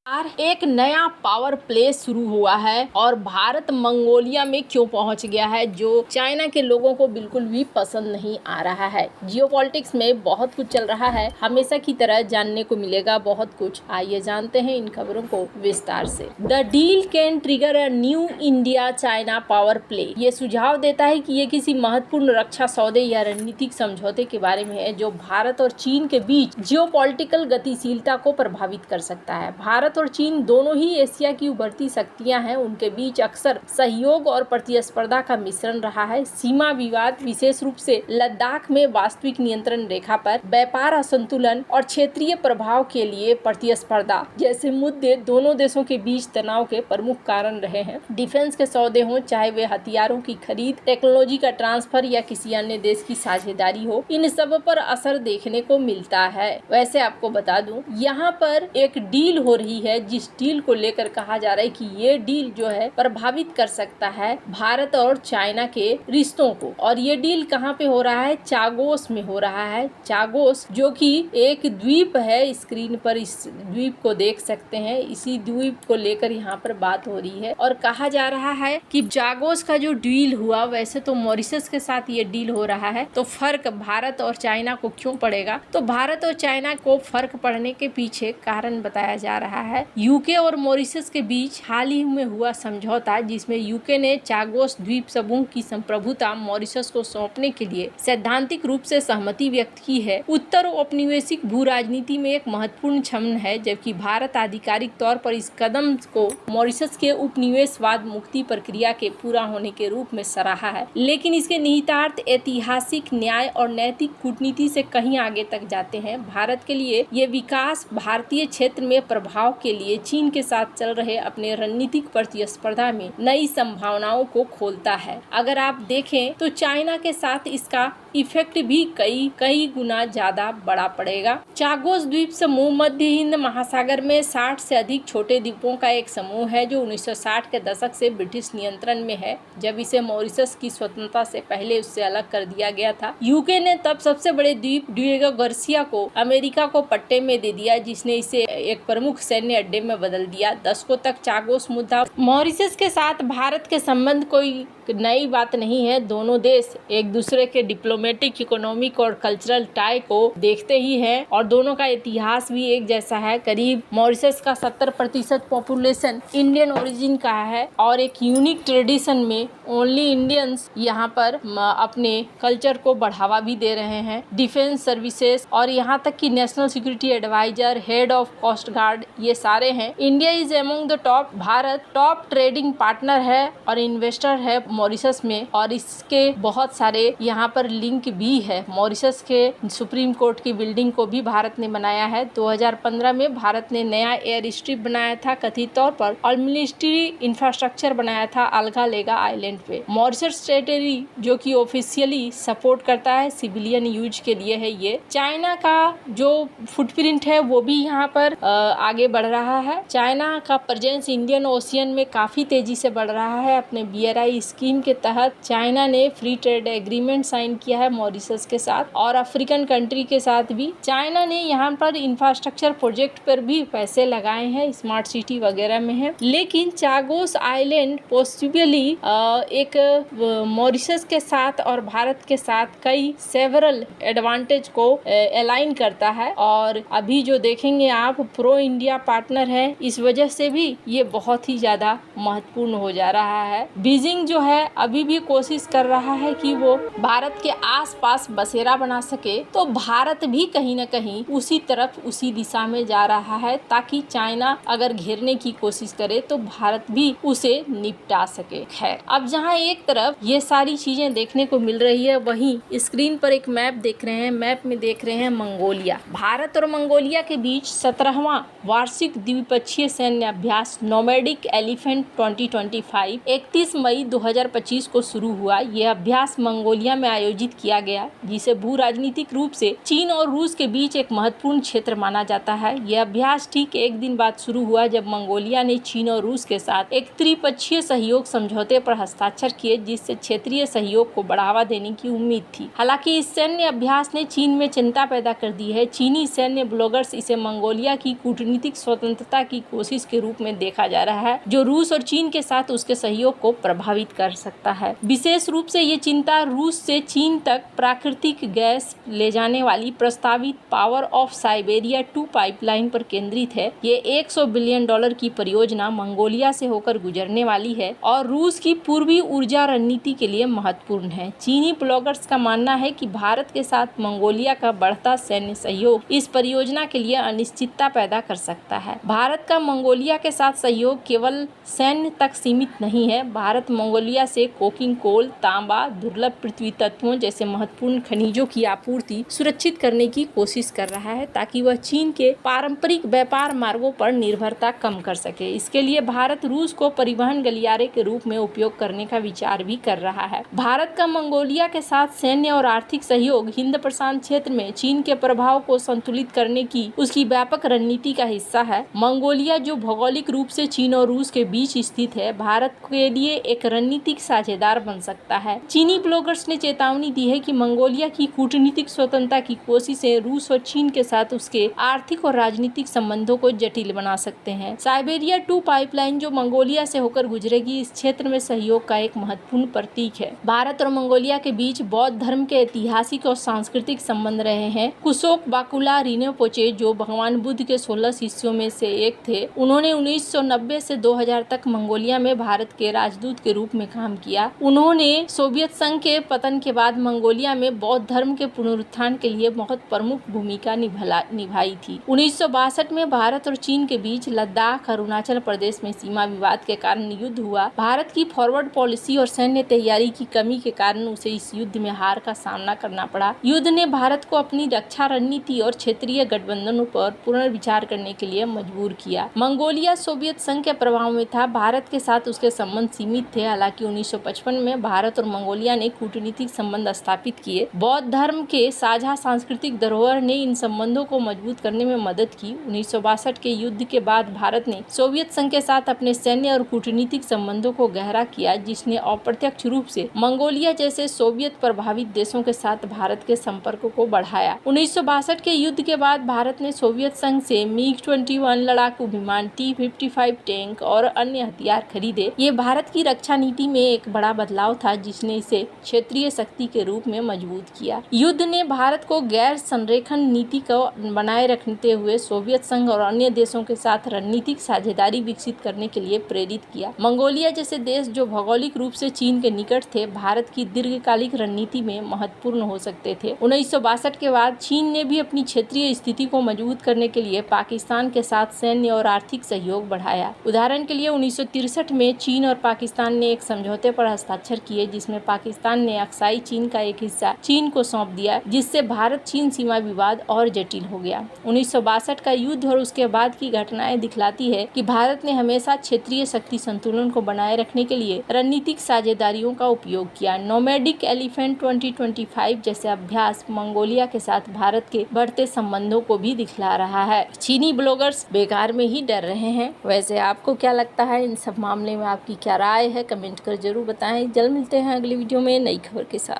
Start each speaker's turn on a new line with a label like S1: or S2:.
S1: एक नया power play शुरू हुआ है और भारत मंगोलिया में क्यों पहुंच गया है, जो चाइना के लोगों को बिल्कुल भी पसंद नहीं आ रहा है। जियोपॉलिटिक्स में बहुत कुछ चल रहा है, हमेशा की तरह जानने को मिलेगा बहुत कुछ। आइए जानते हैं इन खबरों को विस्तार से। The deal can trigger a new India China power play. ये सुझाव देता है कि ये किसी महत्वपूर्ण रक्षा सौदे या रणनीतिक समझौते के बारे में है जो भारत और चीन के बीच जियोपॉलिटिकल गतिशीलता को प्रभावित कर सकता है। भारत और चीन दोनों ही एशिया की उभरती शक्तियां हैं। उनके बीच अक्सर सहयोग और प्रतिस्पर्धा का मिश्रण रहा है। सीमा विवाद, विशेष रूप से लद्दाख में वास्तविक नियंत्रण रेखा पर व्यापार असंतुलन और क्षेत्रीय प्रभाव के लिए प्रतिस्पर्धा जैसे मुद्दे दोनों देशों के बीच तनाव के प्रमुख कारण रहे हैं। डिफेंस के सौदे हों, चाहे वे हथियारों की खरीद, टेक्नोलॉजी का ट्रांसफर या किसी अन्य देश की साझेदारी हो, इन सब पर असर देखने को मिलता है। वैसे आपको बता दूं, यहाँ पर एक डील हो रही है जिस डील को लेकर कहा जा रहा है कि ये डील जो है प्रभावित कर सकता है भारत और चाइना के रिश्तों को। और ये डील कहाँ पे हो रहा है? चागोस में हो रहा है। चागोस जो कि एक द्वीप है, स्क्रीन पर इस द्वीप को देख सकते हैं। इसी द्वीप को लेकर यहाँ पर बात हो रही है और कहा जा रहा है कि चागोस का जो डील हुआ, वैसे तो मॉरिशस के साथ ये डील हो रहा है, तो फर्क भारत और चाइना को क्यों पड़ेगा? तो भारत और चाइना को फर्क पड़ने के पीछे कारण बताया जा रहा है यूके और मॉरिशस के बीच हाल ही में हुआ समझौता, जिसमें यूके ने चागोस द्वीप समूह की संप्रभुता मॉरिशस को सौंपने के लिए सैद्धांतिक रूप से सहमति व्यक्त की है। उत्तर औपनिवेशिक भू राजनीति में एक महत्वपूर्ण क्षण है, जबकि भारत आधिकारिक तौर पर इस कदम को मॉरिशस के उपनिवेशवाद मुक्ति प्रक्रिया के पूरा होने के रूप में सराहा है। लेकिन इसके निहितार्थ ऐतिहासिक, न्याय और नैतिक कूटनीति से कहीं आगे तक जाते हैं। भारत के लिए ये विकास भारतीय क्षेत्र में प्रभाव के लिए चीन के साथ चल रहे अपने रणनीतिक प्रतिस्पर्धा में नई संभावनाओं को खोलता है। अगर आप देखें तो चाइना के साथ इसका इफेक्ट भी कई गुना ज्यादा बड़ा पड़ेगा। चागोस द्वीप समूह मध्य हिंद महासागर में 60 से अधिक छोटे द्वीपों का एक समूह है जो 1960 के दशक से ब्रिटिश नियंत्रण में है, जब इसे मॉरिशस की स्वतंत्रता से पहले उससे अलग कर दिया गया था। यूके ने तब सबसे बड़े द्वीप डिएगो गार्सिया को अमेरिका को पट्टे में दे दिया, जिसने इसे एक प्रमुख सैन्य अड्डे में बदल दिया। दशकों तक चागोस मुद्दा मॉरिशस के साथ भारत के संबंध कोई नई बात नहीं है। दोनों देश एक दूसरे के डिप्लोमेटिक, इकोनॉमिक और कल्चरल टाई को देखते ही हैं और दोनों का इतिहास भी एक जैसा है। करीब मॉरिशस का 70% पॉपुलेशन इंडियन ओरिजिन का है और एक यूनिक ट्रेडिशन में ओनली इंडियंस यहाँ पर अपने कल्चर को बढ़ावा भी दे रहे हैं। डिफेंस सर्विसेज और यहाँ तक कि national security adviser, head of coast guard, ये सारे हैं। India is among the top, Bharat top trading partner है और इन्वेस्टर है मॉरिशस में, और इसके बहुत सारे यहाँ पर लिंक भी है। मॉरिशस के सुप्रीम कोर्ट की बिल्डिंग को भी भारत ने बनाया है। 2015 में भारत ने नया एयर स्ट्रिप बनाया था कथित तौर पर, और मिलिट्री इंफ्रास्ट्रक्चर बनाया था अलगा लेगा आइलैंड पे। मॉरिशस टेरिटरी जो कि ऑफिशियली सपोर्ट करता है सिविलियन यूज के लिए है। ये चाइना का जो फुटप्रिंट है वो भी यहाँ पर आगे बढ़ रहा है। चाइना का प्रेजेंस इंडियन ओशियन में काफी तेजी से बढ़ रहा है। अपने BRI स्कीम के तहत चाइना ने फ्री ट्रेड एग्रीमेंट साइन किया है मॉरिशस के साथ और अफ्रीकन कंट्री के साथ भी। चाइना ने यहाँ पर इंफ्रास्ट्रक्चर प्रोजेक्ट पर भी पैसे लगाए हैं, स्मार्ट सिटी वगैरह में है। लेकिन चागोस आइलैंड पॉसिबली एक मॉरिशस के साथ और भारत के साथ कई सेवरल एडवांटेज को अलाइन करता है, और अभी जो देखेंगे आप प्रो इंडिया पार्टनर है, इस वजह से भी ये बहुत ही ज्यादा महत्वपूर्ण हो जा रहा है। बीजिंग जो है अभी भी कोशिश कर रहा है कि वो भारत के आसपास बसेरा बना सके, तो भारत भी कहीं न कहीं उसी तरफ, उसी दिशा में जा रहा है, ताकि चाइना अगर घेरने की कोशिश करे तो भारत भी उसे निपटा सके। खैर, अब जहाँ एक तरफ ये सारी चीजें देखने को मिल रही है, वहीं स्क्रीन पर एक मैप देख रहे हैं। मैप में देख रहे हैं मंगोलिया। भारत और मंगोलिया के बीच 17वां वार्षिक द्विपक्षीय सैन्य अभ्यास नोमैडिक एलिफेंट 2025 31 मई 2025 को शुरू हुआ। यह अभ्यास मंगोलिया में आयोजित किया गया, जिसे भू राजनीतिक रूप से चीन और रूस के बीच एक महत्वपूर्ण क्षेत्र माना जाता है। यह अभ्यास ठीक एक दिन बाद शुरू हुआ जब मंगोलिया ने चीन और रूस के साथ एक त्रिपक्षीय सहयोग समझौते पर हस्ताक्षर किए, जिससे क्षेत्रीय सहयोग को बढ़ावा देने की उम्मीद थी। हालांकि इस सैन्य अभ्यास ने चीन में चिंता पैदा कर दी है। चीनी सैन्य ब्लॉगर्स इसे मंगोलिया की कूटनीतिक स्वतंत्रता की कोशिश के रूप में देखा जा रहा है, जो रूस और चीन के साथ उसके सहयोग को प्रभावित कर सकता है। विशेष रूप से ये चिंता रूस से चीन तक प्राकृतिक गैस ले जाने वाली प्रस्तावित पावर ऑफ साइबेरिया 2 पाइपलाइन पर केंद्रित है। ये $100 बिलियन की परियोजना मंगोलिया से होकर गुजरने वाली है और रूस की पूर्वी ऊर्जा रणनीति के लिए महत्वपूर्ण है। चीनी ब्लॉगर्स का मानना है कि भारत के साथ मंगोलिया का बढ़ता सैन्य सहयोग इस परियोजना के लिए अनिश्चितता पैदा कर सकता है। भारत का मंगोलिया के साथ सहयोग केवल सैन्य तक सीमित नहीं है। भारत मंगोलिया से कोकिंग कोल, तांबा, दुर्लभ पृथ्वी तत्वों जैसे महत्वपूर्ण खनिजों की आपूर्ति सुरक्षित करने की कोशिश कर रहा है, ताकि वह चीन के पारंपरिक व्यापार मार्गों पर निर्भरता कम कर सके। इसके लिए भारत रूस को परिवहन गलियारे के रूप में उपयोग करने का विचार भी कर रहा है। भारत का मंगोलिया के साथ सैन्य और आर्थिक सहयोग हिंद प्रशांत क्षेत्र में चीन के प्रभाव को संतुलित करने की उसकी व्यापक रणनीति का हिस्सा है। मंगोलिया, जो भौगोलिक रूप से चीन और रूस के बीच स्थित है, भारत के लिए एक रणनीतिक साझेदार बन सकता है। चीनी ब्लॉगर्स ने चेतावनी दी है कि मंगोलिया की कूटनीतिक स्वतंत्रता की कोशिशें रूस और चीन के साथ उसके आर्थिक और राजनीतिक संबंधों को जटिल बना सकते हैं। साइबेरिया 2 पाइपलाइन, जो मंगोलिया से होकर गुजरेगी, इस क्षेत्र में सहयोग का एक महत्वपूर्ण प्रतीक है। भारत और मंगोलिया के बीच बौद्ध धर्म के ऐतिहासिक और सांस्कृतिक संबंध रहे हैं। कुशोक बाकुला रिनपोचे, जो भगवान बुद्ध के 16 शिष्यों में से एक थे, उन्होंने 1990 से 2000 तक मंगोलिया में भारत के राजदूत के रूप में काम किया। उन्होंने सोवियत संघ के पतन के बाद मंगोलिया में बौद्ध धर्म के पुनरुत्थान के लिए बहुत प्रमुख भूमिका निभाई थी। 1962 में भारत और चीन के बीच लद्दाख, अरुणाचल प्रदेश में सीमा विवाद के कारण युद्ध हुआ। भारत की फॉरवर्ड पॉलिसी और सैन्य तैयारी की कमी के कारण उसे इस युद्ध में हार का सामना करना पड़ा। युद्ध ने भारत को अपनी रक्षा रणनीति और क्षेत्रीय गठबंधनों पर पुनर्विचार करने के लिए मजबूर किया। मंगोलिया सोवियत संघ के प्रभाव में था। भारत के साथ उसके संबंध सीमित थे। हालांकि 1955 में भारत और मंगोलिया ने कूटनीतिक संबंध स्थापित किए। बौद्ध धर्म के साझा सांस्कृतिक धरोहर ने इन संबंधों को मजबूत करने में मदद की। 1962 के युद्ध के बाद भारत ने सोवियत संघ के साथ अपने सैन्य और कूटनीतिक संबंधों को गहरा किया, जिसने अप्रत्यक्ष रूप से मंगोलिया जैसे सोवियत प्रभावित देशों के साथ भारत के संपर्क को बढ़ाया। 1962 के युद्ध के बाद भारत ने सोवियत संघ से MiG-21 लड़ाकू विमान, T-55 टैंक और अन्य हथियार खरीदे। ये भारत की रक्षा नीति में एक बड़ा बदलाव था, जिसने इसे क्षेत्रीय शक्ति के रूप में मजबूत किया। युद्ध ने भारत को गैर संरेखण नीति को बनाए रखते हुए सोवियत संघ और अन्य देशों के साथ रणनीतिक साझेदारी विकसित करने के लिए प्रेरित किया। मंगोलिया जैसे देश, जो भौगोलिक रूप से चीन के निकट थे, भारत की दीर्घकालिक रणनीति में महत्वपूर्ण हो सकते थे। 1962 के बाद चीन ने भी अपनी क्षेत्रीय स्थिति को मजबूत करने के लिए पाकिस्तान के साथ सैन्य और आर्थिक सहयोग बढ़ाया। उदाहरण के लिए 1963 में चीन और पाकिस्तान ने एक समझौते पर हस्ताक्षर किए, जिसमें पाकिस्तान ने अक्साई चीन का एक हिस्सा चीन को सौंप दिया, जिससे भारत चीन सीमा विवाद और जटिल हो गया। 1962 का युद्ध और उसके बाद की घटनाएं दिखलाती है कि भारत ने हमेशा क्षेत्रीय शक्ति संतुलन को बनाए रखने के लिए रणनीतिक साझेदारियों का उपयोग किया। नोमैडिक एलिफेंट 2025 जैसे अभ्यास मंगोलिया के साथ भारत के बढ़ते संबंधों को भी दिखला रहा है। चीनी ब्लॉगर्स बेकार में ही डर रहे हैं। वैसे आपको क्या लगता है? इन सब मामले में आपकी क्या राय है? कमेंट कर जरूर बताएं। जल्द मिलते हैं अगली वीडियो में नई खबर के साथ।